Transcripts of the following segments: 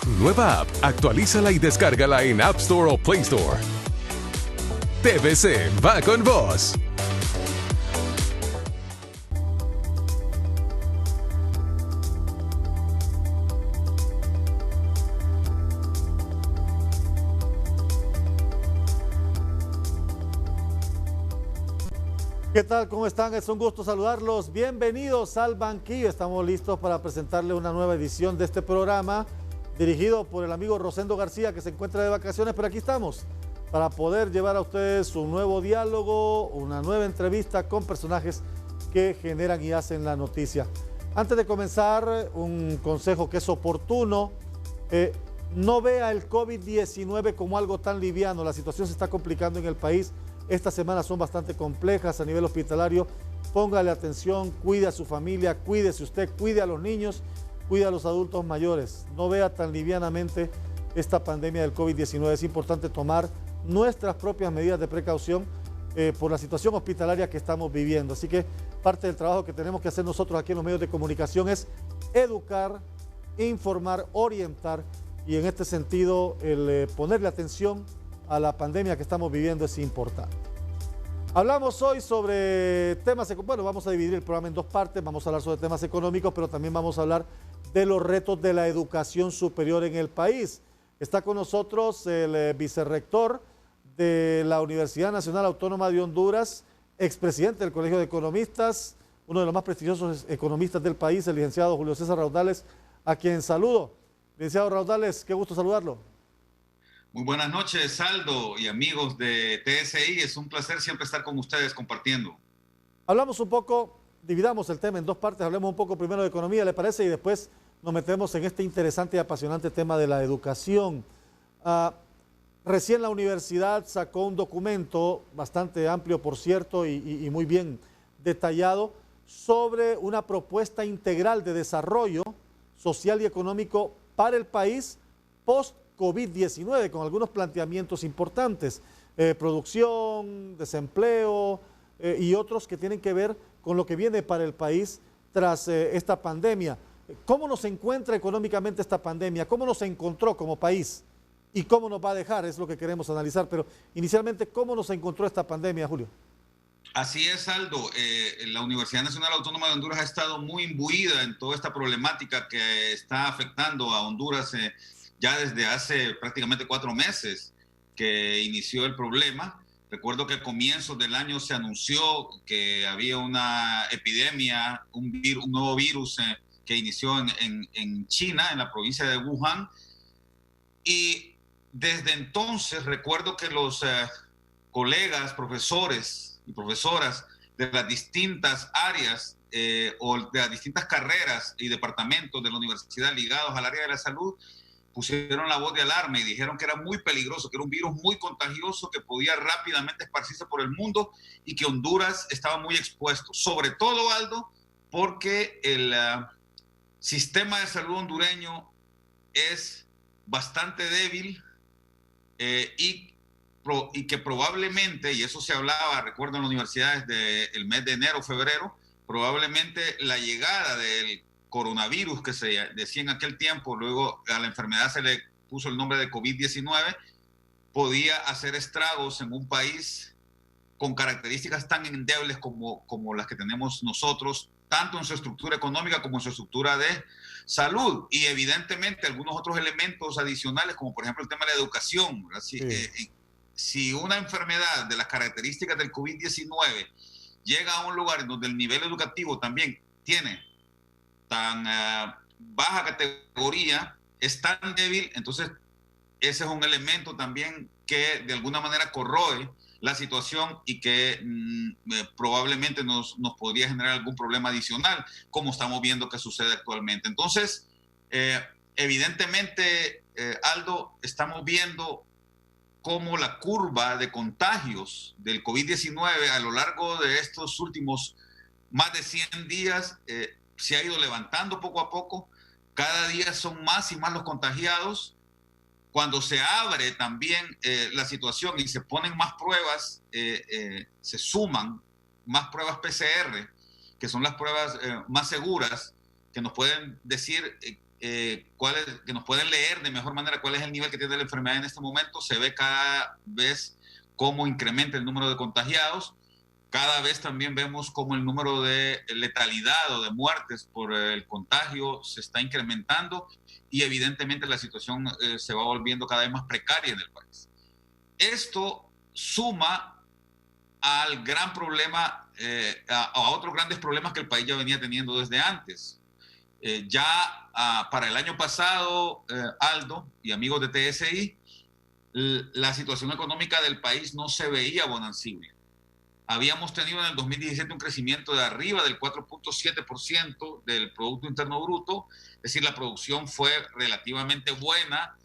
Nueva app. Actualízala y descárgala en App Store o Play Store. TVC va con vos. ¿Qué tal? ¿Cómo están? Es un gusto saludarlos. Bienvenidos al banquillo. Estamos listos para presentarles una nueva edición de este programa dirigido por el amigo Rosendo García, que se encuentra de vacaciones, pero aquí estamos para poder llevar a ustedes un nuevo diálogo, una nueva entrevista con personajes que generan y hacen la noticia. Antes de comenzar, un consejo que es oportuno. No vea el COVID-19 como algo tan liviano. La situación se está complicando en el país. Estas semanas son bastante complejas a nivel hospitalario. Póngale atención, cuide a su familia, cuídese usted, cuide a los niños, cuide a los adultos mayores. No vea tan livianamente esta pandemia del COVID-19. Es importante tomar nuestras propias medidas de precaución por la situación hospitalaria que estamos viviendo. Así que parte del trabajo que tenemos que hacer nosotros aquí en los medios de comunicación es educar, informar, orientar, y en este sentido el ponerle atención a la pandemia que estamos viviendo es importante. Hablamos hoy sobre temas, bueno, vamos a dividir el programa en dos partes. Vamos a hablar sobre temas económicos, pero también vamos a hablar de los retos de la educación superior en el país. Está con nosotros el vicerrector de la Universidad Nacional Autónoma de Honduras, expresidente del Colegio de Economistas, uno de los más prestigiosos economistas del país, el licenciado Julio César Raudales, a quien saludo. Licenciado Raudales, qué gusto saludarlo. Muy buenas noches, Aldo y amigos de TSI. Es un placer siempre estar con ustedes compartiendo. Hablamos un poco, dividamos el tema en dos partes. Hablemos un poco primero de economía, ¿le parece? Y después nos metemos en este interesante y apasionante tema de la educación. Recién la universidad sacó un documento bastante amplio, por cierto, y muy bien detallado, sobre una propuesta integral de desarrollo social y económico para el país post-COVID-19, con algunos planteamientos importantes, producción, desempleo y otros que tienen que ver con lo que viene para el país tras esta pandemia. ¿Cómo nos encuentra económicamente esta pandemia? ¿Cómo nos encontró como país? ¿Y cómo nos va a dejar? Es lo que queremos analizar, pero inicialmente, ¿cómo nos encontró esta pandemia, Julio? Así es, Aldo. La Universidad Nacional Autónoma de Honduras ha estado muy imbuida en toda esta problemática que está afectando a Honduras ya desde hace prácticamente 4 meses que inició el problema. Recuerdo que a comienzos del año se anunció que había una epidemia, un nuevo virus que inició en China, en la provincia de Wuhan. Y desde entonces recuerdo que los colegas, profesores y profesoras de las distintas áreas o de las distintas carreras y departamentos de la universidad ligados al área de la salud pusieron la voz de alarma y dijeron que era muy peligroso, que era un virus muy contagioso que podía rápidamente esparcirse por el mundo y que Honduras estaba muy expuesto. Sobre todo, Aldo, porque el sistema de salud hondureño es bastante débil y que probablemente, y eso se hablaba, recuerdo en las universidades del mes de enero, febrero, probablemente la llegada del coronavirus que se decía en aquel tiempo, luego a la enfermedad se le puso el nombre de COVID-19, podía hacer estragos en un país con características tan endebles como las que tenemos nosotros, tanto en su estructura económica como en su estructura de salud, y evidentemente algunos otros elementos adicionales, como por ejemplo el tema de la educación. Si una enfermedad de las características del COVID-19 llega a un lugar en donde el nivel educativo también tiene tan baja categoría, es tan débil, entonces ese es un elemento también que de alguna manera corroe la situación y que probablemente nos podría generar algún problema adicional, como estamos viendo que sucede actualmente. Entonces, evidentemente, Aldo, estamos viendo cómo la curva de contagios del COVID-19 a lo largo de estos últimos más de 100 días se ha ido levantando poco a poco. Cada día son más y más los contagiados. Cuando se abre también la situación y se ponen más pruebas, se suman más pruebas PCR, que son las pruebas más seguras, que nos pueden decir que nos pueden leer de mejor manera cuál es el nivel que tiene la enfermedad en este momento, se ve cada vez cómo incrementa el número de contagiados. Cada vez también vemos cómo el número de letalidad o de muertes por el contagio se está incrementando y evidentemente la situación se va volviendo cada vez más precaria en el país. Esto suma al gran problema, a otros grandes problemas que el país ya venía teniendo desde antes. Para el año pasado, Aldo y amigos de TSI, la situación económica del país no se veía bonancible. Habíamos tenido en el 2017 un crecimiento de arriba del 4.7% del Producto Interno Bruto, es decir, la producción fue relativamente buena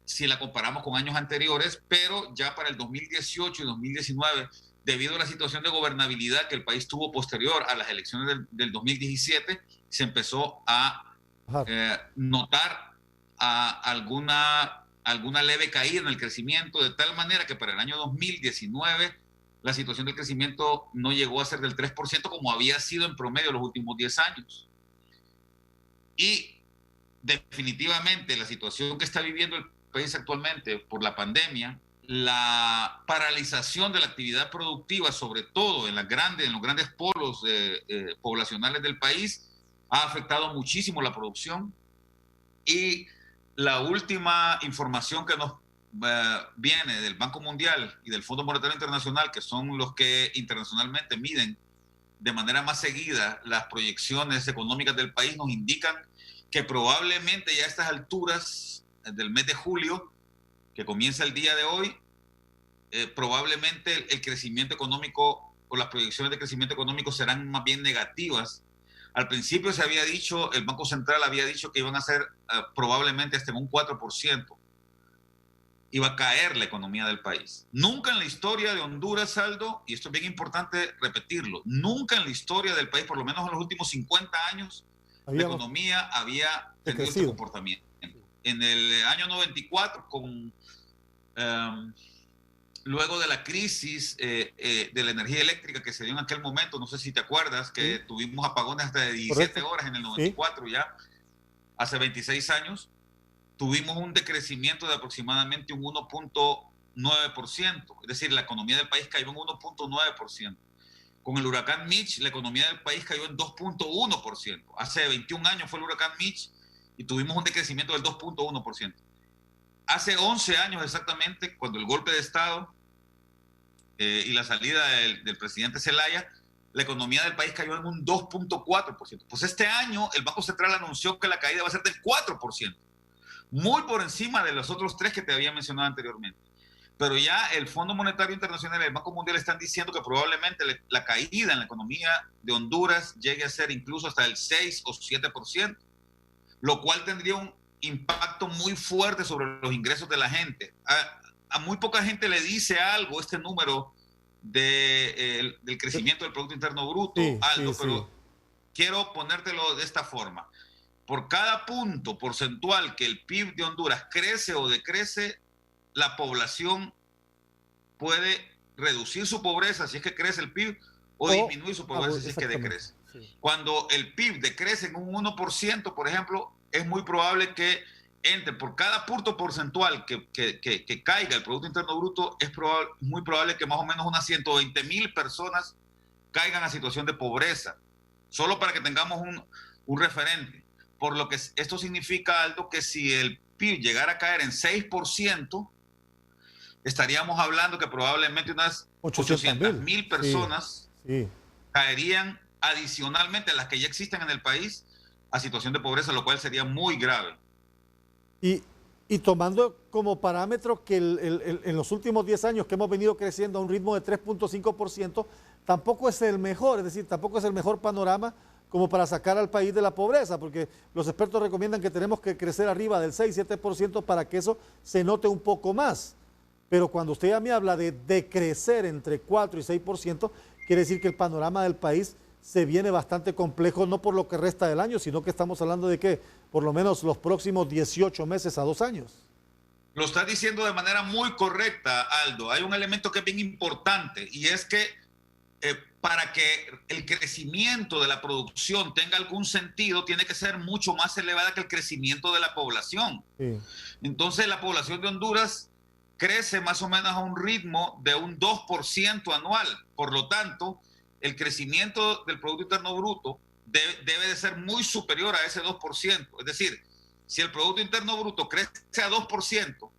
si la comparamos con años anteriores, pero ya para el 2018 y 2019, debido a la situación de gobernabilidad que el país tuvo posterior a las elecciones del 2017, se empezó a notar alguna leve caída en el crecimiento, de tal manera que para el año 2019 la situación del crecimiento no llegó a ser del 3% como había sido en promedio los últimos 10 años. Y definitivamente la situación que está viviendo el país actualmente por la pandemia, la paralización de la actividad productiva, sobre todo en los grandes polos poblacionales del país, ha afectado muchísimo la producción. Y la última información que nos viene del Banco Mundial y del Fondo Monetario Internacional, que son los que internacionalmente miden de manera más seguida las proyecciones económicas del país, nos indican que probablemente ya a estas alturas del mes de julio, que comienza el día de hoy, probablemente el crecimiento económico o las proyecciones de crecimiento económico serán más bien negativas. Al principio se había dicho, el Banco Central había dicho que iban a ser probablemente hasta en un 4%. Iba a caer la economía del país. Nunca en la historia de Honduras, Aldo, y esto es bien importante repetirlo, nunca en la historia del país, por lo menos en los últimos 50 años, la economía había tenido este comportamiento. En el año 94, luego de la crisis de la energía eléctrica que se dio en aquel momento, no sé si te acuerdas, que tuvimos apagones hasta de 17 horas en el 94 ya, hace 26 años, tuvimos un decrecimiento de aproximadamente un 1.9%, es decir, la economía del país cayó en 1.9%. Con el huracán Mitch, la economía del país cayó en 2.1%. Hace 21 años fue el huracán Mitch y tuvimos un decrecimiento del 2.1%. Hace 11 años exactamente, cuando el golpe de Estado y la salida del presidente Zelaya, la economía del país cayó en un 2.4%. Pues este año el Banco Central anunció que la caída va a ser del 4%, muy por encima de los otros 3 que te había mencionado anteriormente. Pero ya el Fondo Monetario Internacional y el Banco Mundial están diciendo que probablemente la caída en la economía de Honduras llegue a ser incluso hasta el 6 o 7%, lo cual tendría un impacto muy fuerte sobre los ingresos de la gente. A muy poca gente le dice algo este número del crecimiento del Producto Interno Bruto, Aldo, pero quiero ponértelo de esta forma. Por cada punto porcentual que el PIB de Honduras crece o decrece, la población puede reducir su pobreza si es que crece el PIB o disminuir su pobreza si es que decrece. Sí. Cuando el PIB decrece en un 1%, por ejemplo, es muy probable que entre por cada punto porcentual que caiga el Producto Interno Bruto, muy probable que más o menos unas 120,000 personas caigan a situación de pobreza, solo para que tengamos un referente. Por lo que esto significa, Aldo, que si el PIB llegara a caer en 6%, estaríamos hablando que probablemente unas 800,000 personas caerían adicionalmente a las que ya existen en el país a situación de pobreza, lo cual sería muy grave. Y tomando como parámetro que en los últimos 10 años que hemos venido creciendo a un ritmo de 3.5%, tampoco es el mejor, es decir, tampoco es el mejor panorama como para sacar al país de la pobreza, porque los expertos recomiendan que tenemos que crecer arriba del 6-7% para que eso se note un poco más. Pero cuando usted ya me habla de decrecer entre 4 y 6%, quiere decir que el panorama del país se viene bastante complejo, no por lo que resta del año, sino que estamos hablando de que por lo menos los próximos 18 meses a 2 años. Lo estás diciendo de manera muy correcta, Aldo. Hay un elemento que es bien importante y es que para que el crecimiento de la producción tenga algún sentido, tiene que ser mucho más elevada que el crecimiento de la población. Sí. Entonces, la población de Honduras crece más o menos a un ritmo de un 2% anual. Por lo tanto, el crecimiento del Producto Interno Bruto debe de ser muy superior a ese 2%. Es decir, si el Producto Interno Bruto crece a 2%,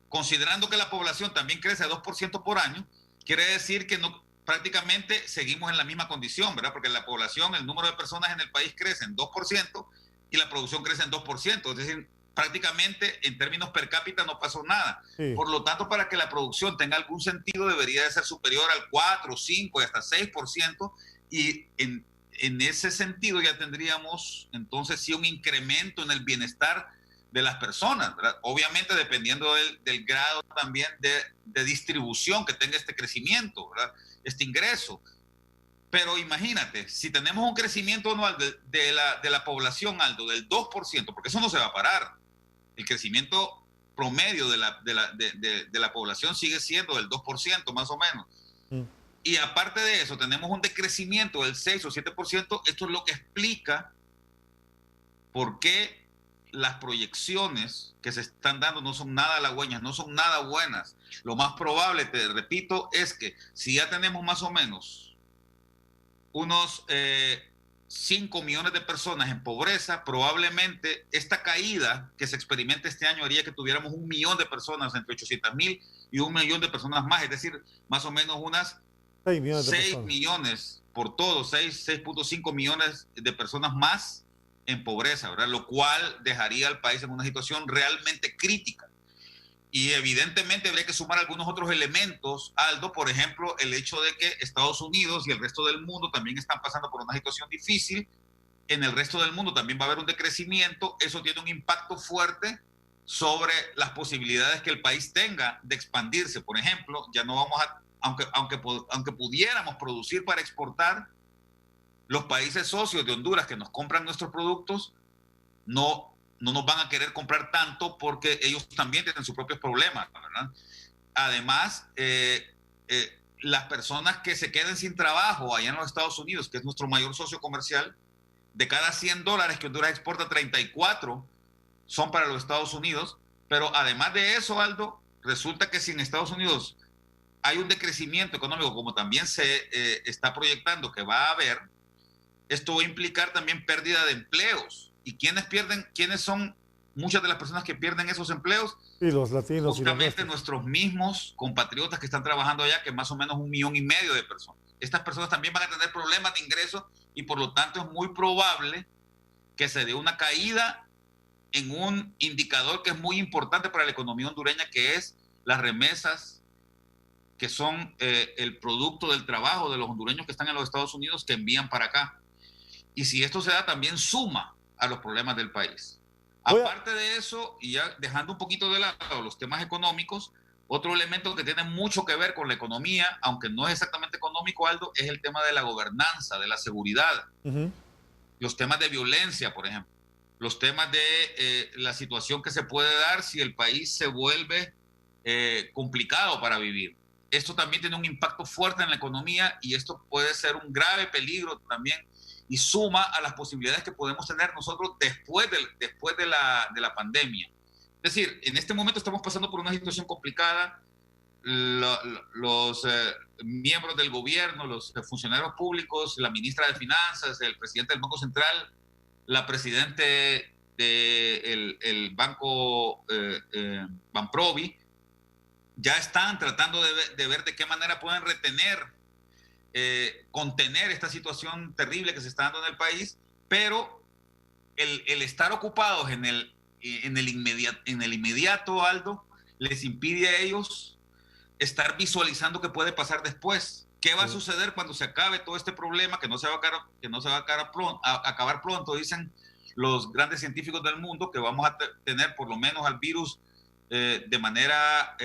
considerando que la población también crece a 2% por año, quiere decir que no, prácticamente seguimos en la misma condición, ¿verdad? Porque la población, el número de personas en el país crece en 2% y la producción crece en 2%. Es decir, prácticamente en términos per cápita no pasó nada. Sí. Por lo tanto, para que la producción tenga algún sentido, debería de ser superior al 4, 5 y hasta 6%. Y en ese sentido ya tendríamos entonces sí un incremento en el bienestar de las personas, ¿verdad? Obviamente dependiendo del grado también de distribución que tenga este crecimiento, ¿verdad? Este ingreso. Pero imagínate, si tenemos un crecimiento anual de la población, Aldo, del 2%, porque eso no se va a parar. El crecimiento promedio de la población sigue siendo del 2% más o menos. Y aparte de eso, tenemos un decrecimiento del 6 o 7%. Esto es lo que explica por qué las proyecciones que se están dando no son nada halagüeñas, no son nada buenas. Lo más probable, te repito, es que si ya tenemos más o menos unos 5 millones de personas en pobreza, probablemente esta caída que se experimenta este año haría que tuviéramos 1 millón de personas, entre 800,000 y 1 millón de personas más, es decir, más o menos unas 6 millones por todos, 6.5 millones de personas más en pobreza, ¿verdad? Lo cual dejaría al país en una situación realmente crítica. Y evidentemente habría que sumar algunos otros elementos, Aldo, por ejemplo, el hecho de que Estados Unidos y el resto del mundo también están pasando por una situación difícil. En el resto del mundo también va a haber un decrecimiento. Eso tiene un impacto fuerte sobre las posibilidades que el país tenga de expandirse. Por ejemplo, ya no vamos a, aunque pudiéramos producir para exportar, los países socios de Honduras que nos compran nuestros productos no nos van a querer comprar tanto porque ellos también tienen sus propios problemas, ¿verdad? Además, las personas que se queden sin trabajo allá en los Estados Unidos, que es nuestro mayor socio comercial, de cada $100 que Honduras exporta, 34 son para los Estados Unidos. Pero además de eso, Aldo, resulta que si en Estados Unidos hay un decrecimiento económico, como también se está proyectando que va a haber, esto va a implicar también pérdida de empleos. ¿Y quiénes son muchas de las personas que pierden esos empleos? Y los latinos. Justamente nuestros mismos compatriotas que están trabajando allá, que más o menos 1,5 millones de personas. Estas personas también van a tener problemas de ingresos y por lo tanto es muy probable que se dé una caída en un indicador que es muy importante para la economía hondureña, que es las remesas, que son el producto del trabajo de los hondureños que están en los Estados Unidos, que envían para acá. Y si esto se da, también suma a los problemas del país. Aparte de eso, y ya dejando un poquito de lado los temas económicos, otro elemento que tiene mucho que ver con la economía, aunque no es exactamente económico, Aldo, es el tema de la gobernanza, de la seguridad. Los temas de violencia, por ejemplo. Los temas de la situación que se puede dar si el país se vuelve complicado para vivir. Esto también tiene un impacto fuerte en la economía y esto puede ser un grave peligro también y suma a las posibilidades que podemos tener nosotros después de la pandemia. Es decir, en este momento estamos pasando por una situación complicada. Los miembros del gobierno, los funcionarios públicos, la ministra de Finanzas, el presidente del Banco Central, la presidenta del banco Banprovi, ya están tratando de ver de qué manera pueden contener esta situación terrible que se está dando en el país, pero el estar ocupados en el inmediato, Aldo, les impide a ellos estar visualizando qué puede pasar después. ¿Qué va a suceder cuando se acabe todo este problema, que no se va a acabar pronto? Dicen los grandes científicos del mundo que vamos a tener por lo menos al virus de manera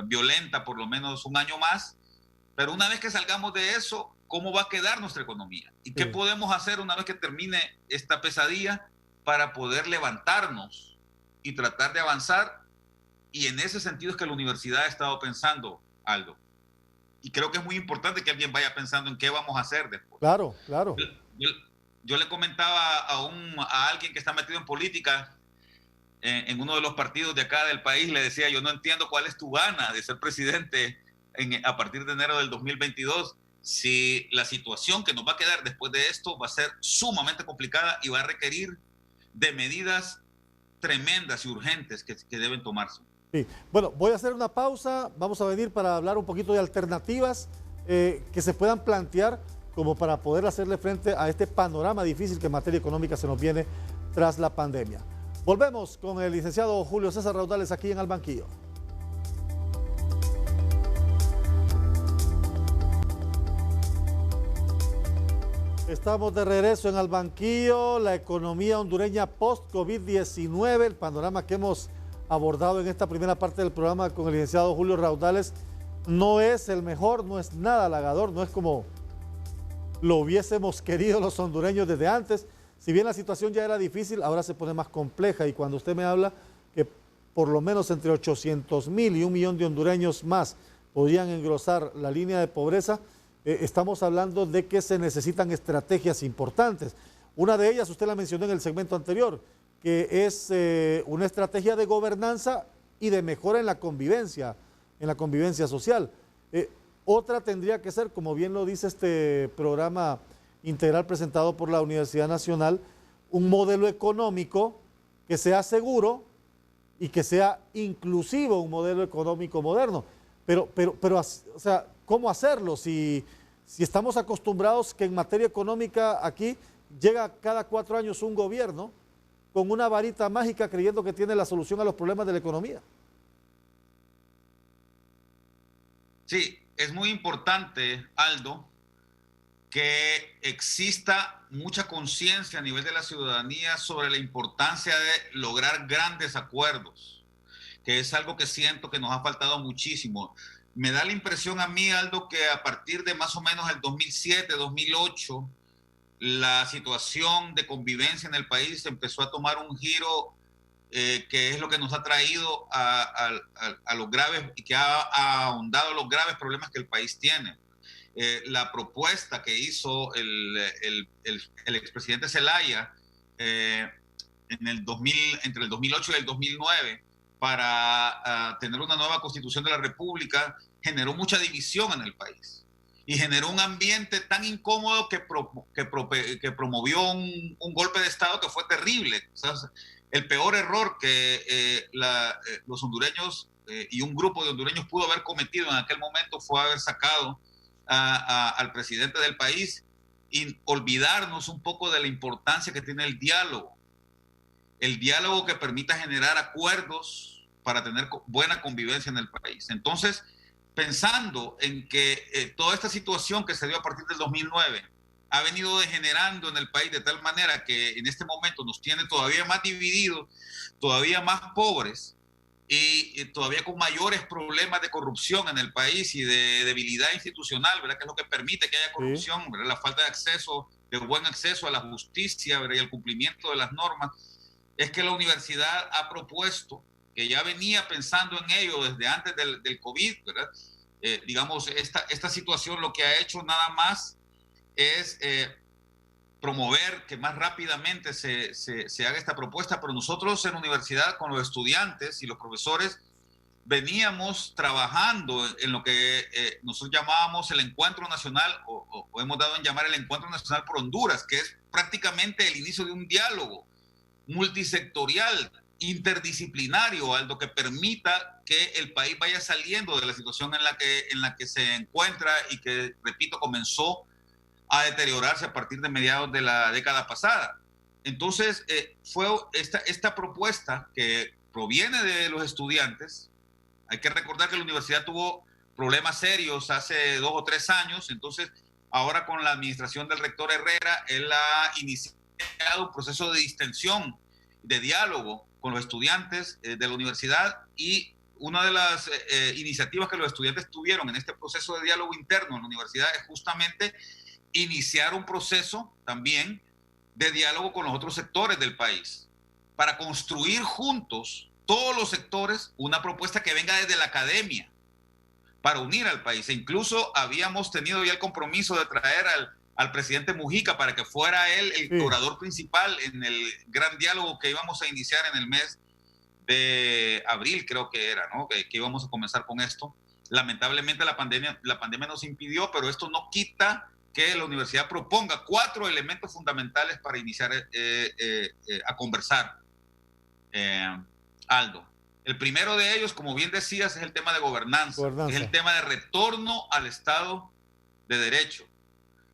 violenta por lo menos un año más. Pero una vez que salgamos de eso, ¿cómo va a quedar nuestra economía? ¿Y qué podemos hacer una vez que termine esta pesadilla para poder levantarnos y tratar de avanzar? Y en ese sentido es que la universidad ha estado pensando, Aldo. y creo que es muy importante que alguien vaya pensando en qué vamos a hacer después. Claro, claro. Yo, yo le comentaba a alguien que está metido en política, en uno de los partidos de acá del país, le decía, yo no entiendo cuál es tu gana de ser presidente a partir de enero del 2022, si la situación que nos va a quedar después de esto va a ser sumamente complicada y va a requerir de medidas tremendas y urgentes que deben tomarse. Sí. Bueno, voy a hacer una pausa, vamos a venir para hablar un poquito de alternativas que se puedan plantear como para poder hacerle frente a este panorama difícil que en materia económica se nos viene tras la pandemia. Volvemos con el licenciado Julio César Raudales aquí en Al Banquillo. Estamos de regreso en Al Banquillo, la economía hondureña post-COVID-19, el panorama que hemos abordado en esta primera parte del programa con el licenciado Julio Raudales no es el mejor, no es nada halagador, no es como lo hubiésemos querido los hondureños desde antes. Si bien la situación ya era difícil, ahora se pone más compleja, y cuando usted me habla que por lo menos entre 800,000 y 1 millón de hondureños más podrían engrosar la línea de pobreza, estamos hablando de que se necesitan estrategias importantes. Una de ellas, usted la mencionó en el segmento anterior, que es una estrategia de gobernanza y de mejora en la convivencia social. Otra tendría que ser, como bien lo dice este programa integral presentado por la Universidad Nacional, un modelo económico que sea seguro y que sea inclusivo, un modelo económico moderno. Pero o sea, ¿cómo hacerlo? Si estamos acostumbrados que en materia económica aquí llega cada 4 años un gobierno con una varita mágica creyendo que tiene la solución a los problemas de la economía. Sí, es muy importante, Aldo, que exista mucha conciencia a nivel de la ciudadanía sobre la importancia de lograr grandes acuerdos, que es algo que siento que nos ha faltado muchísimo. Me da la impresión a mí, Aldo, que a partir de más o menos el 2007, 2008, la situación de convivencia en el país empezó a tomar un giro que es lo que nos ha traído a los graves y que ha ahondado los graves problemas que el país tiene. La propuesta que hizo el expresidente Zelaya entre el 2008 y el 2009 para tener una nueva constitución de la República generó mucha división en el país y generó un ambiente tan incómodo que promovió un golpe de Estado que fue terrible. O sea, el peor error que los hondureños y un grupo de hondureños pudo haber cometido en aquel momento fue haber sacado al presidente del país y olvidarnos un poco de la importancia que tiene el diálogo que permita generar acuerdos para tener buena convivencia en el país. Entonces, pensando en que toda esta situación que se dio a partir del 2009 ha venido degenerando en el país de tal manera que en este momento nos tiene todavía más divididos, todavía más pobres y todavía con mayores problemas de corrupción en el país y de debilidad institucional, ¿verdad? Que es lo que permite que haya corrupción, ¿verdad? La falta de acceso, de buen acceso a la justicia, ¿verdad? Y el cumplimiento de las normas. Es que la universidad ha propuesto, que ya venía pensando en ello desde antes del COVID, ¿verdad? Digamos, esta situación lo que ha hecho nada más es promover que más rápidamente se haga esta propuesta, pero nosotros en la universidad con los estudiantes y los profesores veníamos trabajando en lo que nosotros llamábamos el Encuentro Nacional o hemos dado en llamar el Encuentro Nacional por Honduras, que es prácticamente el inicio de un diálogo multisectorial, interdisciplinario, Aldo, que permita que el país vaya saliendo de la situación en la que se encuentra y que, repito, comenzó a deteriorarse a partir de mediados de la década pasada. Entonces, fue esta propuesta que proviene de los estudiantes. Hay que recordar que la universidad tuvo problemas serios hace 2 o 3 años, entonces ahora con la administración del rector Herrera, él ha iniciado un proceso de distensión, de diálogo con los estudiantes de la universidad, y una de las iniciativas que los estudiantes tuvieron en este proceso de diálogo interno en la universidad es justamente iniciar un proceso también de diálogo con los otros sectores del país para construir juntos, todos los sectores, una propuesta que venga desde la academia, para unir al país. E incluso habíamos tenido ya el compromiso de traer al presidente Mujica para que fuera él el orador principal en el gran diálogo que íbamos a iniciar en el mes de abril, creo que era, ¿no? Que íbamos a comenzar con esto. Lamentablemente la pandemia nos impidió, pero esto no quita que la universidad proponga 4 elementos fundamentales para iniciar a conversar, Aldo. El primero de ellos, como bien decías, es el tema de gobernanza. Es el tema de retorno al Estado de Derecho.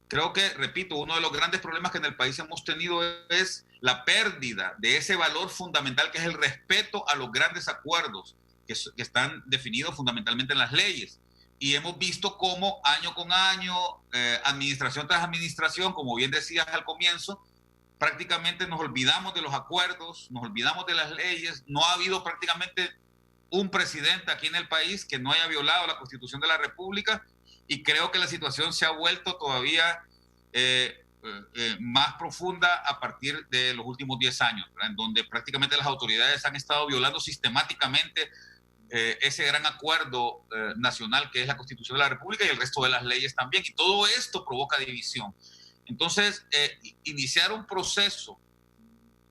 Creo que, repito, uno de los grandes problemas que en el país hemos tenido es la pérdida de ese valor fundamental que es el respeto a los grandes acuerdos que están definidos fundamentalmente en las leyes. Y hemos visto cómo año con año, administración tras administración, como bien decías al comienzo, prácticamente nos olvidamos de los acuerdos, nos olvidamos de las leyes. No ha habido prácticamente un presidente aquí en el país que no haya violado la Constitución de la República, y creo que la situación se ha vuelto todavía más profunda a partir de los últimos 10 años, ¿verdad? En donde prácticamente las autoridades han estado violando sistemáticamente ese gran acuerdo nacional que es la Constitución de la República y el resto de las leyes también, y todo esto provoca división. Entonces, iniciar un proceso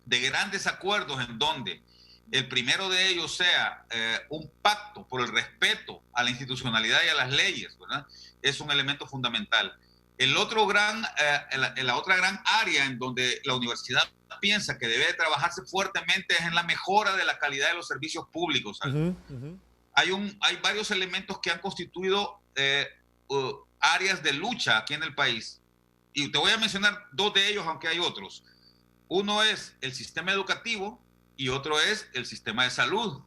de grandes acuerdos en donde el primero de ellos sea un pacto por el respeto a la institucionalidad y a las leyes, ¿verdad? Es un elemento fundamental. La otra gran área en donde la universidad piensa que debe trabajarse fuertemente es en la mejora de la calidad de los servicios públicos. Hay varios elementos que han constituido áreas de lucha aquí en el país. Y te voy a mencionar 2 de ellos, aunque hay otros. Uno es el sistema educativo y otro es el sistema de salud.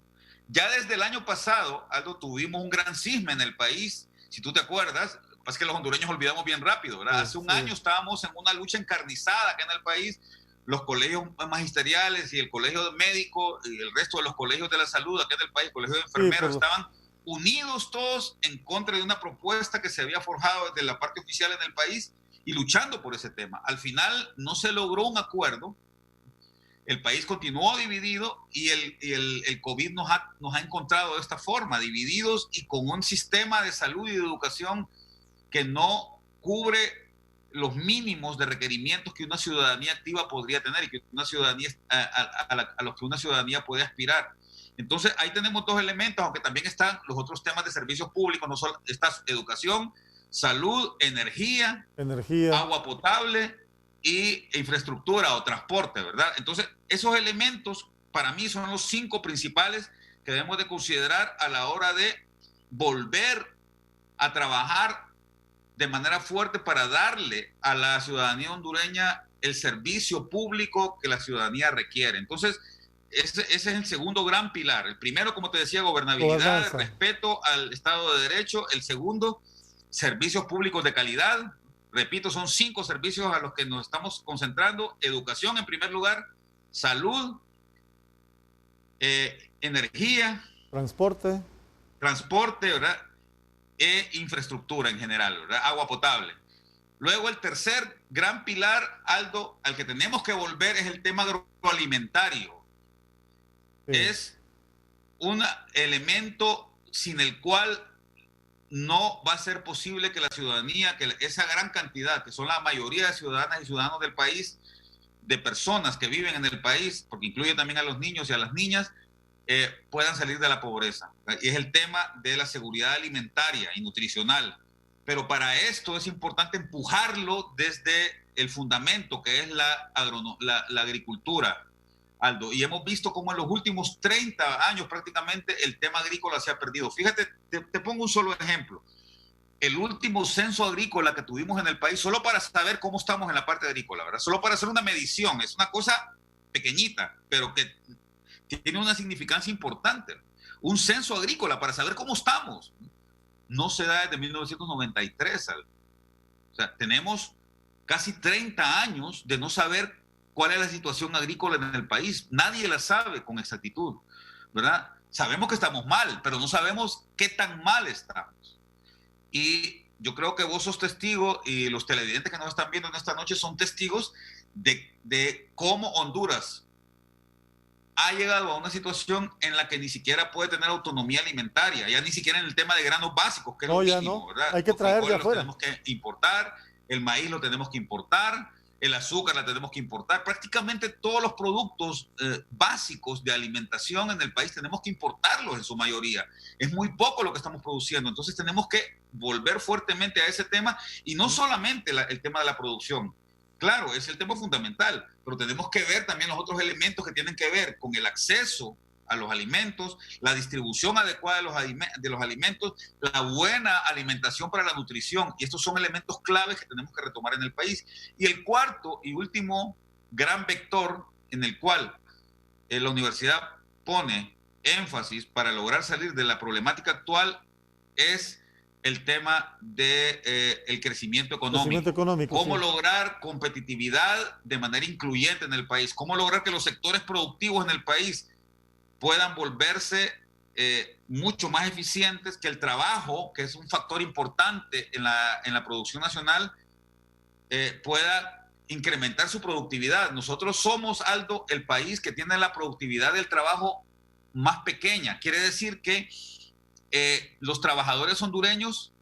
Ya desde el año pasado, Aldo, tuvimos un gran cisma en el país. Si tú te acuerdas, es que los hondureños olvidamos bien rápido, ¿verdad? Hace un año estábamos en una lucha encarnizada acá en el país. Los colegios magisteriales y el colegio médico y el resto de los colegios de la salud acá en el país, colegios de enfermeros, estaban unidos todos en contra de una propuesta que se había forjado desde la parte oficial en el país y luchando por ese tema. Al final no se logró un acuerdo. El país continuó dividido y el COVID nos ha encontrado de esta forma, divididos y con un sistema de salud y de educación que no cubre los mínimos de requerimientos que una ciudadanía activa podría tener y que una ciudadanía, a los que una ciudadanía puede aspirar. Entonces, ahí tenemos 2 elementos, aunque también están los otros temas de servicios públicos, no solo está educación, salud, energía, agua potable y infraestructura o transporte, ¿verdad? Entonces, esos elementos para mí son los 5 principales que debemos de considerar a la hora de volver a trabajar de manera fuerte para darle a la ciudadanía hondureña el servicio público que la ciudadanía requiere. Entonces, ese es el segundo gran pilar. El primero, como te decía, gobernabilidad, respeto al Estado de Derecho. El segundo, servicios públicos de calidad. Repito, son 5 servicios a los que nos estamos concentrando. Educación en primer lugar, salud, energía, transporte, ¿verdad? E infraestructura en general, ¿verdad? Agua potable. Luego el tercer gran pilar, Aldo, al que tenemos que volver es el tema agroalimentario. Es un elemento sin el cual no va a ser posible que la ciudadanía, que esa gran cantidad, que son la mayoría de ciudadanas y ciudadanos del país, de personas que viven en el país, porque incluye también a los niños y a las niñas, puedan salir de la pobreza. Y es el tema de la seguridad alimentaria y nutricional. Pero para esto es importante empujarlo desde el fundamento que es la agricultura, Aldo. Y hemos visto cómo en los últimos 30 años prácticamente el tema agrícola se ha perdido. Fíjate, te pongo un solo ejemplo. El último censo agrícola que tuvimos en el país, solo para saber cómo estamos en la parte agrícola, ¿verdad? Solo para hacer una medición, es una cosa pequeñita, pero que tiene una significancia importante. Un censo agrícola para saber cómo estamos. No se da desde 1993. O sea, tenemos casi 30 años de no saber cuál es la situación agrícola en el país. Nadie la sabe con exactitud, ¿verdad? Sabemos que estamos mal, pero no sabemos qué tan mal estamos. Y yo creo que vos sos testigo y los televidentes que nos están viendo en esta noche son testigos de cómo Honduras ha llegado a una situación en la que ni siquiera puede tener autonomía alimentaria, ya ni siquiera en el tema de granos básicos, que es No, lo ya mínimo, no. ¿verdad? Hay que Los traer de frijoles los afuera. tenemos que importar, el maíz lo tenemos que importar, el azúcar la tenemos que importar. Prácticamente todos los productos básicos de alimentación en el país tenemos que importarlos en su mayoría. Es muy poco lo que estamos produciendo. Entonces tenemos que volver fuertemente a ese tema y no solamente el tema de la producción. Claro, es el tema fundamental, pero tenemos que ver también los otros elementos que tienen que ver con el acceso a los alimentos, la distribución adecuada de los alimentos, la buena alimentación para la nutrición. Y estos son elementos claves que tenemos que retomar en el país. Y el cuarto y último gran vector en el cual la universidad pone énfasis para lograr salir de la problemática actual es el tema del crecimiento económico. Cómo lograr competitividad de manera incluyente en el país, cómo lograr que los sectores productivos en el país puedan volverse mucho más eficientes, que el trabajo, que es un factor importante en la producción nacional, pueda incrementar su productividad. Nosotros somos, Aldo, el país que tiene la productividad del trabajo más pequeña. Quiere decir que los trabajadores hondureños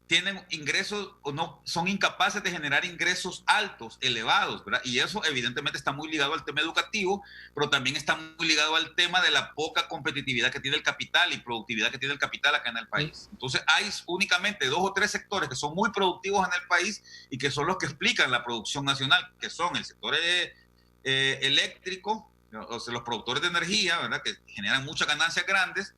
tienen ingresos o no, son incapaces de generar ingresos altos, elevados, ¿verdad? Y eso evidentemente está muy ligado al tema educativo, pero también está muy ligado al tema de la poca competitividad que tiene el capital y productividad que tiene el capital acá en el país. Entonces hay únicamente 2 o 3 sectores que son muy productivos en el país y que son los que explican la producción nacional, que son el sector eléctrico, o sea, los productores de energía, ¿verdad?, que generan muchas ganancias grandes,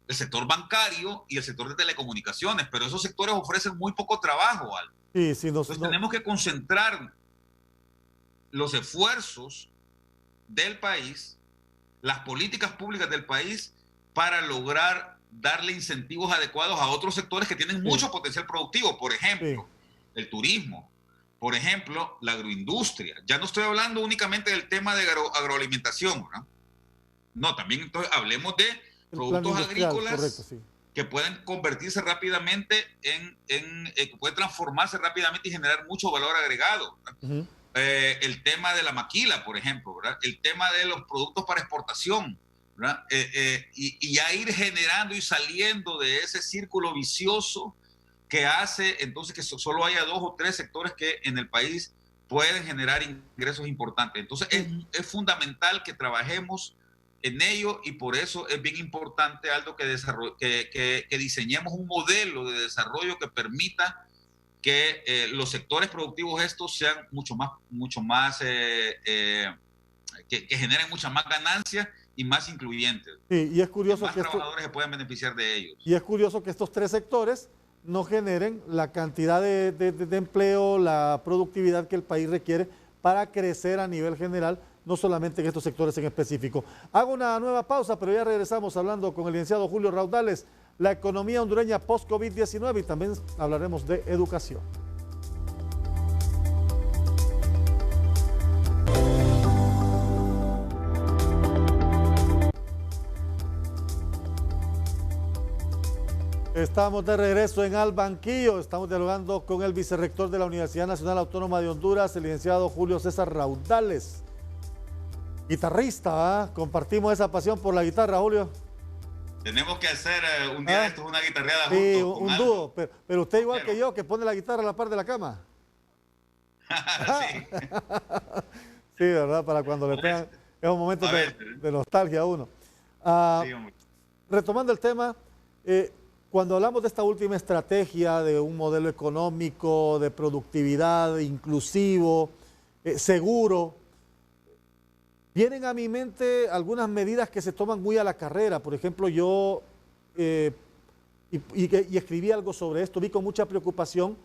el sector bancario y el sector de telecomunicaciones, pero esos sectores ofrecen muy poco trabajo, Al. Sí, Entonces tenemos que concentrar los esfuerzos del país, las políticas públicas del país, para lograr darle incentivos adecuados a otros sectores que tienen mucho potencial productivo, por ejemplo, el turismo, por ejemplo, la agroindustria. Ya no estoy hablando únicamente del tema de agroalimentación, ¿no? No, también entonces hablemos de productos agrícolas, correcto, sí, que pueden convertirse rápidamente que pueden transformarse rápidamente y generar mucho valor agregado. El tema de la maquila, por ejemplo, ¿verdad? El tema de los productos para exportación, ¿verdad? Y ya ir generando y saliendo de ese círculo vicioso que hace entonces que solo haya 2 o 3 sectores que en el país pueden generar ingresos importantes. Entonces es fundamental que trabajemos en ello y por eso es bien importante, Aldo, que diseñemos un modelo de desarrollo que permita que los sectores productivos estos sean mucho más que generen muchas más ganancias y más incluyentes. Sí, y es curioso que más trabajadores se puedan beneficiar de ellos. Y es curioso que estos 3 sectores no generen la cantidad de empleo, la productividad que el país requiere para crecer a nivel general, no solamente en estos sectores en específico. Hago una nueva pausa, pero ya regresamos hablando con el licenciado Julio Raudales, la economía hondureña post-COVID-19 y también hablaremos de educación. Estamos de regreso en Al Banquillo, estamos dialogando con el vicerrector de la Universidad Nacional Autónoma de Honduras, el licenciado Julio César Raudales. Guitarrista, ¿eh? Compartimos esa pasión por la guitarra, Julio. Tenemos que hacer un día de estos una guitarreada juntos. Sí, un dúo, pero usted igual que yo, que pone la guitarra a la par de la cama. Sí. Sí, ¿verdad? Para cuando le pegan, es un momento de nostalgia a uno. Sí, retomando el tema, cuando hablamos de esta última estrategia de un modelo económico, de productividad, inclusivo, seguro, vienen a mi mente algunas medidas que se toman muy a la carrera. Por ejemplo, yo escribí algo sobre esto, vi con mucha preocupación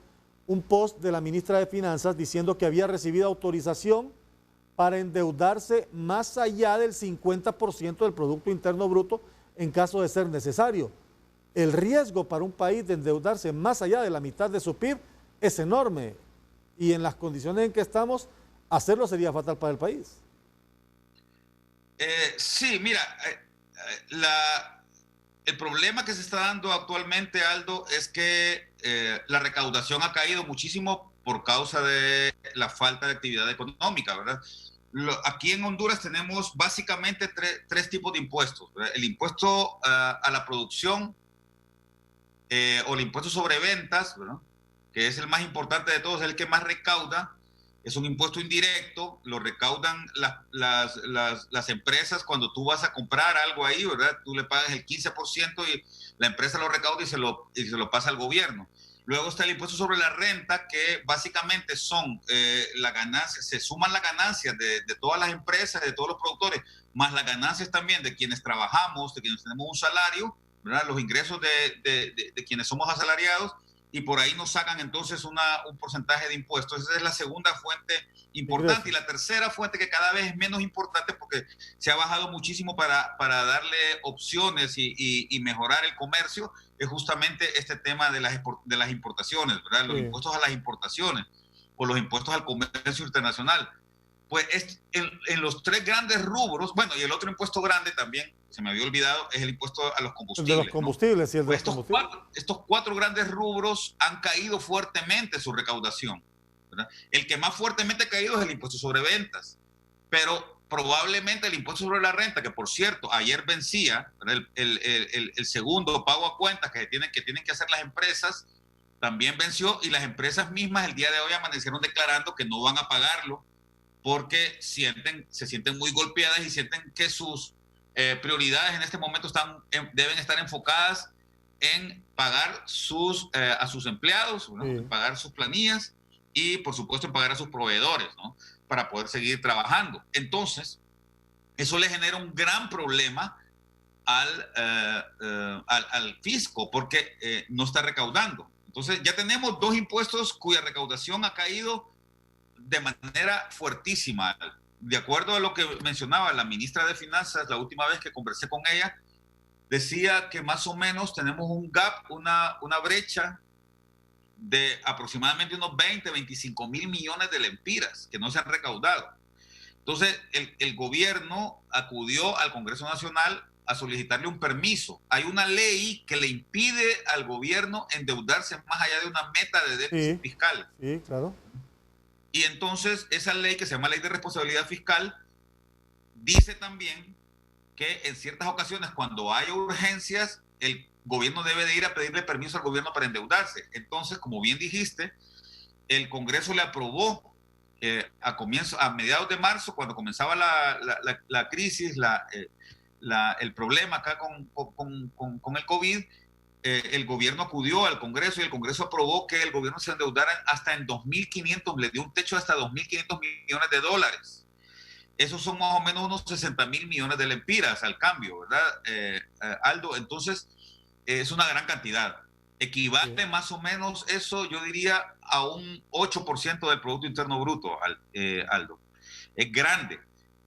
un post de la ministra de Finanzas diciendo que había recibido autorización para endeudarse más allá del 50% del Producto Interno Bruto en caso de ser necesario. El riesgo para un país de endeudarse más allá de la mitad de su PIB es enorme y en las condiciones en que estamos, hacerlo sería fatal para el país. Sí, mira, el problema que se está dando actualmente, Aldo, es que la recaudación ha caído muchísimo por causa de la falta de actividad económica, ¿verdad? Aquí en Honduras tenemos básicamente tres tipos de impuestos, ¿verdad? El impuesto a la producción o el impuesto sobre ventas, ¿verdad? Que es el más importante de todos, es el que más recauda. Es un impuesto indirecto, lo recaudan las empresas cuando tú vas a comprar algo ahí, ¿verdad? Tú le pagas el 15% y la empresa lo recauda y se lo pasa al gobierno. Luego está el impuesto sobre la renta, que básicamente son la ganancia, se suman las ganancias de todas las empresas, de todos los productores, más las ganancias también de quienes trabajamos, de quienes tenemos un salario, ¿verdad? Los ingresos de quienes somos asalariados, y por ahí nos sacan entonces un porcentaje de impuestos. Esa es la segunda fuente importante. Y la tercera fuente, que cada vez es menos importante porque se ha bajado muchísimo para darle opciones y mejorar el comercio, es justamente este tema de las importaciones, ¿verdad? Los impuestos a las importaciones o los impuestos al comercio internacional. Pues en los tres grandes rubros, bueno, y el otro impuesto grande también, se me había olvidado, es el impuesto a los combustibles. El de los combustibles, ¿no? Y el de Pues los combustibles. estos cuatro grandes rubros han caído fuertemente su recaudación, ¿verdad? El que más fuertemente ha caído es el impuesto sobre ventas, pero probablemente el impuesto sobre la renta, que por cierto, ayer vencía, el segundo pago a cuentas que tienen que hacer las empresas, también venció, y las empresas mismas el día de hoy amanecieron declarando que no van a pagarlo porque se sienten muy golpeadas y sienten que sus prioridades en este momento deben estar enfocadas en pagar a sus empleados, ¿no? En pagar sus planillas y, por supuesto, en pagar a sus proveedores, ¿no? Para poder seguir trabajando. Entonces, eso le genera un gran problema al fisco porque no está recaudando. Entonces, ya tenemos dos impuestos cuya recaudación ha caído de manera fuertísima. De acuerdo a lo que mencionaba la ministra de Finanzas la última vez que conversé con ella, decía que más o menos tenemos un gap, una brecha de aproximadamente unos 25 mil millones de lempiras que no se han recaudado. Entonces, el gobierno acudió al Congreso Nacional a solicitarle un permiso. Hay una ley que le impide al gobierno endeudarse más allá de una meta de déficit fiscal. Sí, claro. Y entonces esa ley, que se llama Ley de Responsabilidad Fiscal, dice también que en ciertas ocasiones, cuando haya urgencias, el gobierno debe de ir a pedirle permiso al gobierno para endeudarse. Entonces, como bien dijiste, el Congreso le aprobó a mediados de marzo, cuando comenzaba la crisis, el problema acá con el COVID, el gobierno acudió al Congreso y el Congreso aprobó que el gobierno se endeudara hasta en 2.500, le dio un techo hasta 2.500 millones de dólares. Esos son más o menos unos 60 mil millones de lempiras al cambio, ¿verdad, Aldo? Entonces, es una gran cantidad. Equivale más o menos eso, yo diría, a un 8% del Producto Interno Bruto, Aldo. Es grande.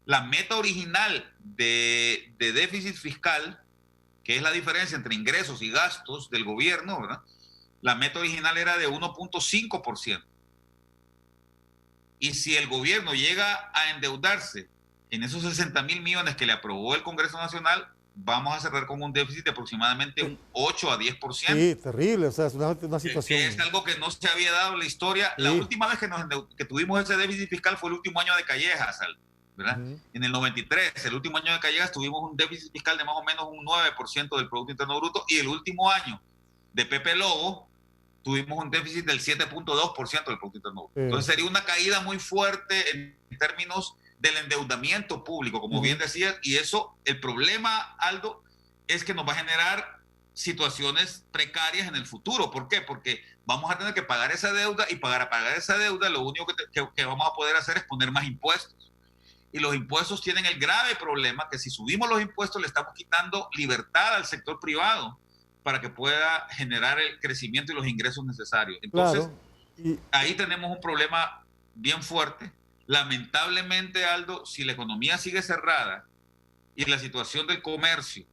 La meta original de déficit fiscal, que es la diferencia entre ingresos y gastos del gobierno, ¿verdad? La meta original era de 1.5%. Y si el gobierno llega a endeudarse en esos 60 mil millones que le aprobó el Congreso Nacional, vamos a cerrar con un déficit de aproximadamente un 8 a 10%. Sí, terrible, o sea, es una situación. Que es algo que no se había dado en la historia. Sí. La última vez que tuvimos ese déficit fiscal fue el último año de Callejas, ¿verdad? En el 93, el último año de Callejas, tuvimos un déficit fiscal de más o menos un 9% del Producto Interno Bruto, y el último año de Pepe Lobo tuvimos un déficit del 7.2% del Producto Interno Bruto. Entonces sería una caída muy fuerte en términos del endeudamiento público, como bien decías, y eso, el problema, Aldo, es que nos va a generar situaciones precarias en el futuro. ¿Por qué? Porque vamos a tener que pagar esa deuda, y para pagar esa deuda lo único que vamos a poder hacer es poner más impuestos. Y los impuestos tienen el grave problema que si subimos los impuestos le estamos quitando libertad al sector privado para que pueda generar el crecimiento y los ingresos necesarios. Entonces, claro. Ahí tenemos un problema bien fuerte. Lamentablemente, Aldo, si la economía sigue cerrada y la situación del comercio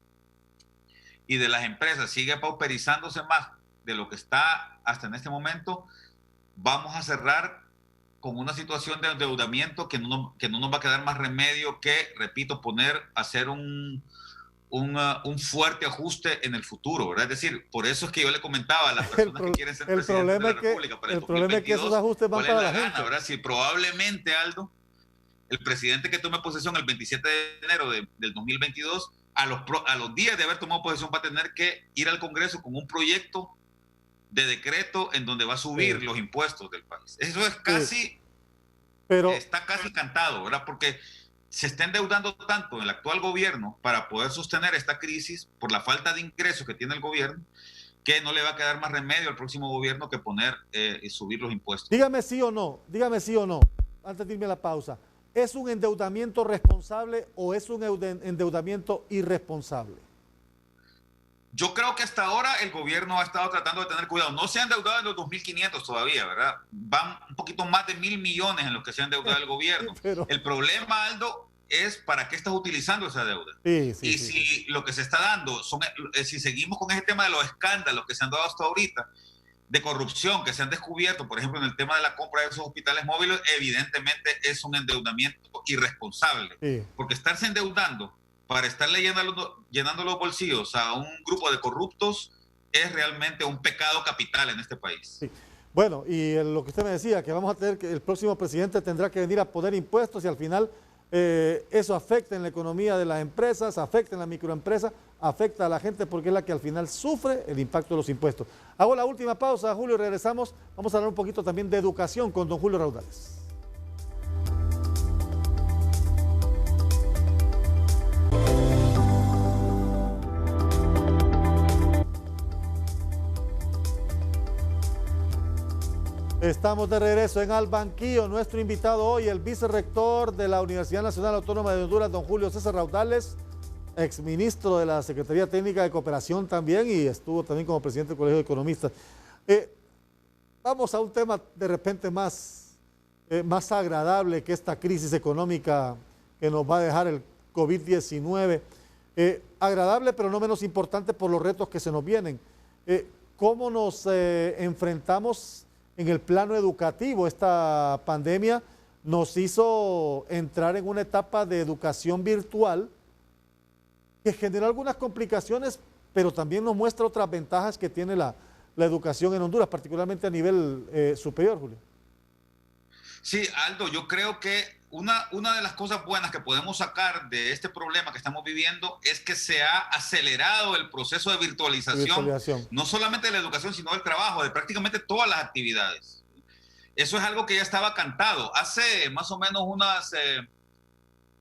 y de las empresas sigue pauperizándose más de lo que está hasta en este momento, vamos a cerrar con una situación de endeudamiento que no nos va a quedar más remedio que, repito, hacer un un fuerte ajuste en el futuro, ¿verdad? Es decir, por eso es que yo le comentaba a las personas que quieren ser presidentes de la República para el 2022, problema es que esos ajustes van para la gente, ¿verdad? Si probablemente, Aldo, el presidente que tome posesión el 27 de enero del 2022, a los días de haber tomado posesión va a tener que ir al Congreso con un proyecto de decreto en donde va a subir los impuestos del país. Eso es casi, está casi cantado, ¿verdad? Porque se está endeudando tanto el actual gobierno para poder sostener esta crisis por la falta de ingresos que tiene el gobierno, que no le va a quedar más remedio al próximo gobierno que poner y subir los impuestos. Dígame sí o no, antes de irme a la pausa. ¿Es un endeudamiento responsable o es un endeudamiento irresponsable? Yo creo que hasta ahora el gobierno ha estado tratando de tener cuidado. No se han endeudado en los 2.500 todavía, ¿verdad? Van un poquito más de 1.000 millones en los que se ha endeudado el gobierno. El problema, Aldo, es para qué estás utilizando esa deuda. Si lo que se está dando, si seguimos con ese tema de los escándalos que se han dado hasta ahorita, de corrupción que se han descubierto, por ejemplo, en el tema de la compra de esos hospitales móviles, evidentemente es un endeudamiento irresponsable. Porque estarse endeudando para estarle llenando los bolsillos a un grupo de corruptos es realmente un pecado capital en este país. Bueno, y lo que usted me decía, que vamos a tener que el próximo presidente tendrá que venir a poner impuestos y al final eso afecta en la economía de las empresas, afecta en la microempresa, afecta a la gente porque es la que al final sufre el impacto de los impuestos. Hago la última pausa, Julio, y regresamos. Vamos a hablar un poquito también de educación con don Julio Raudales. Estamos de regreso en Al Banquillo. Nuestro invitado hoy, el vicerrector de la Universidad Nacional Autónoma de Honduras, don Julio César Raudales, exministro de la Secretaría Técnica de Cooperación también y estuvo también como presidente del Colegio de Economistas. Vamos a un tema de repente más agradable que esta crisis económica que nos va a dejar el COVID-19. Agradable, pero no menos importante por los retos que se nos vienen. ¿Cómo nos enfrentamos en el plano educativo? Esta pandemia nos hizo entrar en una etapa de educación virtual que generó algunas complicaciones, pero también nos muestra otras ventajas que tiene la educación en Honduras, particularmente a nivel superior, Julio. Sí, Aldo, yo creo que una de las cosas buenas que podemos sacar de este problema que estamos viviendo es que se ha acelerado el proceso de virtualización, no solamente de la educación, sino del trabajo, de prácticamente todas las actividades. Eso es algo que ya estaba cantado. Hace más o menos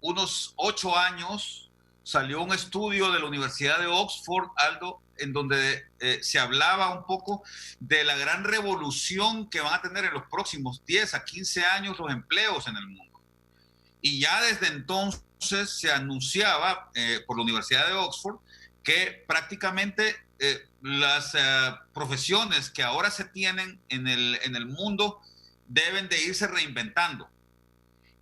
unos 8 años salió un estudio de la Universidad de Oxford, Aldo, en donde se hablaba un poco de la gran revolución que van a tener en los próximos 10 a 15 años los empleos en el mundo. Y ya desde entonces se anunciaba por la Universidad de Oxford que prácticamente las profesiones que ahora se tienen en el mundo deben de irse reinventando.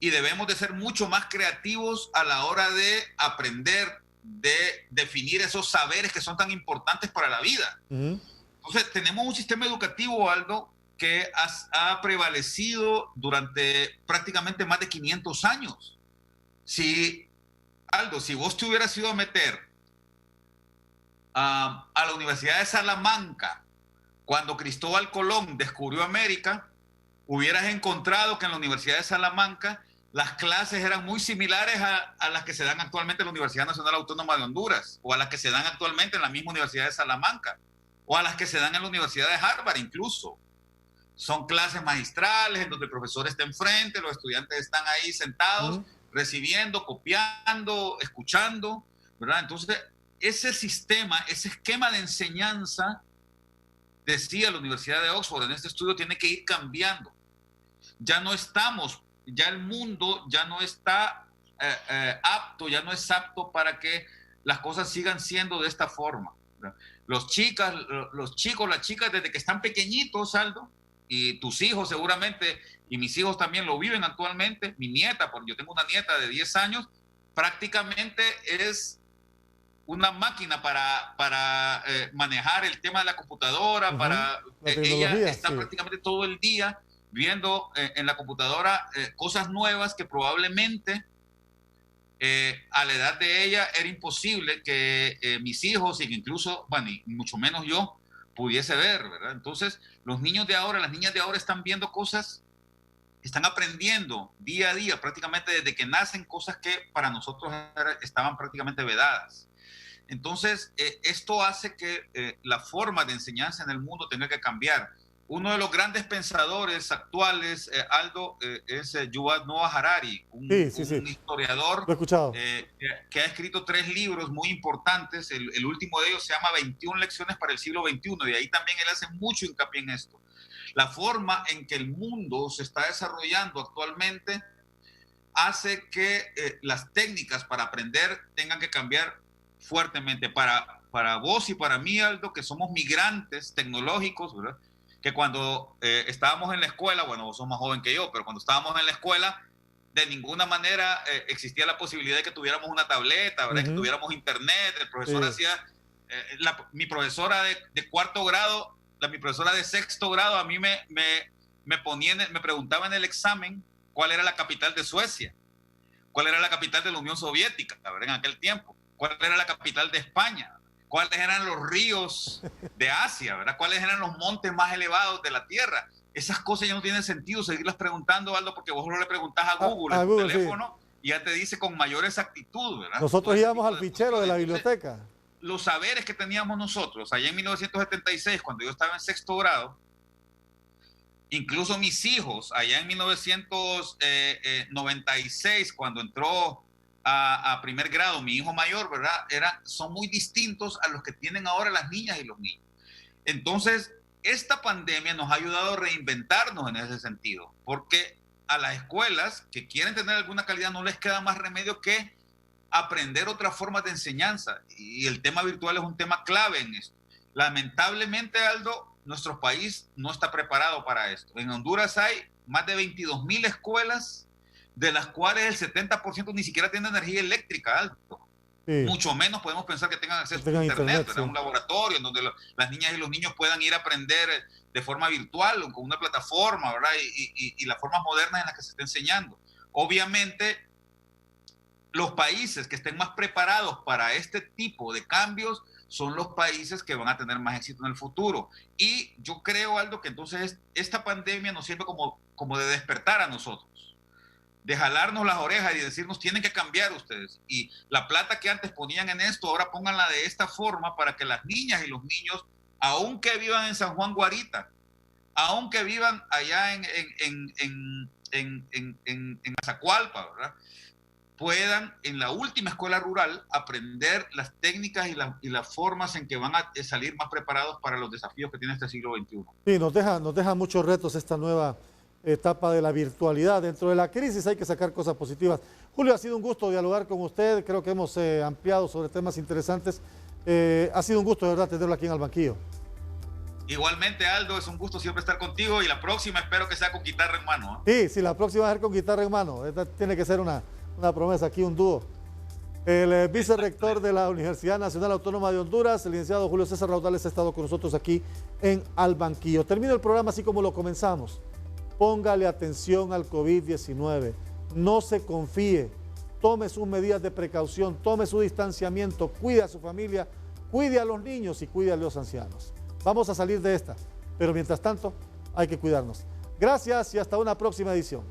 Y debemos de ser mucho más creativos a la hora de aprender, de definir esos saberes que son tan importantes para la vida. Entonces, tenemos un sistema educativo, Aldo, que ha prevalecido durante prácticamente más de 500 años. Aldo, si vos te hubieras ido a meter a la Universidad de Salamanca cuando Cristóbal Colón descubrió América, hubieras encontrado que en la Universidad de Salamanca las clases eran muy similares a las que se dan actualmente en la Universidad Nacional Autónoma de Honduras, o a las que se dan actualmente en la misma Universidad de Salamanca, o a las que se dan en la Universidad de Harvard incluso. Son clases magistrales en donde el profesor está enfrente, los estudiantes están ahí sentados, recibiendo, copiando, escuchando, ¿verdad? Entonces, ese sistema, ese esquema de enseñanza, decía la Universidad de Oxford en este estudio, tiene que ir cambiando. Ya el mundo ya no está ya no es apto para que las cosas sigan siendo de esta forma. Los chicos, las chicas, desde que están pequeñitos, Aldo, y tus hijos seguramente, y mis hijos también lo viven actualmente, mi nieta, porque yo tengo una nieta de 10 años, prácticamente es una máquina para manejar el tema de la computadora, ella está prácticamente todo el día viendo en la computadora cosas nuevas que probablemente a la edad de ella era imposible que mis hijos, y que incluso, bueno, y mucho menos yo, pudiese ver, ¿verdad? Entonces, los niños de ahora, las niñas de ahora están viendo cosas, están aprendiendo día a día, prácticamente desde que nacen, cosas que para nosotros estaban prácticamente vedadas. Entonces, esto hace que la forma de enseñanza en el mundo tenga que cambiar. Uno de los grandes pensadores actuales, Aldo, es Yuval Noah Harari, un historiador que ha escrito 3 libros muy importantes. El último de ellos se llama 21 lecciones para el siglo XXI, y ahí también él hace mucho hincapié en esto. La forma en que el mundo se está desarrollando actualmente hace que las técnicas para aprender tengan que cambiar fuertemente. Para vos y para mí, Aldo, que somos migrantes tecnológicos, ¿verdad? Que cuando estábamos en la escuela, bueno, vos sos más joven que yo, pero cuando estábamos en la escuela, de ninguna manera existía la posibilidad de que tuviéramos una tableta, ¿verdad? Que tuviéramos internet. El profesor hacía, mi profesora de cuarto grado, mi profesora de sexto grado, a mí me preguntaba en el examen cuál era la capital de Suecia, cuál era la capital de la Unión Soviética, ¿verdad? En aquel tiempo, cuál era la capital de España, cuáles eran los ríos de Asia, ¿verdad? Cuáles eran los montes más elevados de la Tierra. Esas cosas ya no tienen sentido seguirlas preguntando, Aldo, porque vos no le preguntás a Google en tu teléfono, y ya te dice con mayor exactitud, ¿verdad? Nosotros íbamos al fichero de la biblioteca. Los saberes que teníamos nosotros allá en 1976, cuando yo estaba en sexto grado, incluso mis hijos allá en 1996, cuando entró a primer grado, mi hijo mayor, ¿verdad? Son muy distintos a los que tienen ahora las niñas y los niños. Entonces, esta pandemia nos ha ayudado a reinventarnos en ese sentido, porque a las escuelas que quieren tener alguna calidad no les queda más remedio que aprender otras formas de enseñanza, y el tema virtual es un tema clave en esto. Lamentablemente, Aldo, nuestro país no está preparado para esto. En Honduras hay más de 22,000 escuelas, de las cuales el 70% ni siquiera tiene energía eléctrica, Aldo. Mucho menos podemos pensar que tengan acceso a internet, ¿verdad? Un laboratorio en donde las niñas y los niños puedan ir a aprender de forma virtual o con una plataforma, ¿verdad? Y las formas modernas en las que se está enseñando. Obviamente, los países que estén más preparados para este tipo de cambios son los países que van a tener más éxito en el futuro. Y yo creo, Aldo, que entonces esta pandemia nos sirve como de despertar a nosotros, de jalarnos las orejas y decirnos, tienen que cambiar ustedes. Y la plata que antes ponían en esto, ahora pónganla de esta forma para que las niñas y los niños, aunque vivan en San Juan Guarita, aunque vivan allá en Azacualpa, ¿verdad?, puedan en la última escuela rural aprender las técnicas y las formas en que van a salir más preparados para los desafíos que tiene este siglo XXI. Sí, nos deja muchos retos esta nueva etapa de la virtualidad. Dentro de la crisis hay que sacar cosas positivas. Julio, ha sido un gusto dialogar con usted, creo que hemos ampliado sobre temas interesantes. Ha sido un gusto, de verdad, tenerlo aquí en el banquillo. Igualmente, Aldo, es un gusto siempre estar contigo, y la próxima espero que sea con guitarra en mano, Sí, la próxima va a ser con guitarra en mano. Esta tiene que ser una promesa, aquí un dúo. El vicerrector de la Universidad Nacional Autónoma de Honduras, el licenciado Julio César Raudales, ha estado con nosotros aquí en Al Banquillo. Termino el programa así como lo comenzamos. Póngale atención al COVID-19. No se confíe. Tome sus medidas de precaución, tome su distanciamiento, cuide a su familia, cuide a los niños y cuide a los ancianos. Vamos a salir de esta, pero mientras tanto hay que cuidarnos. Gracias y hasta una próxima edición.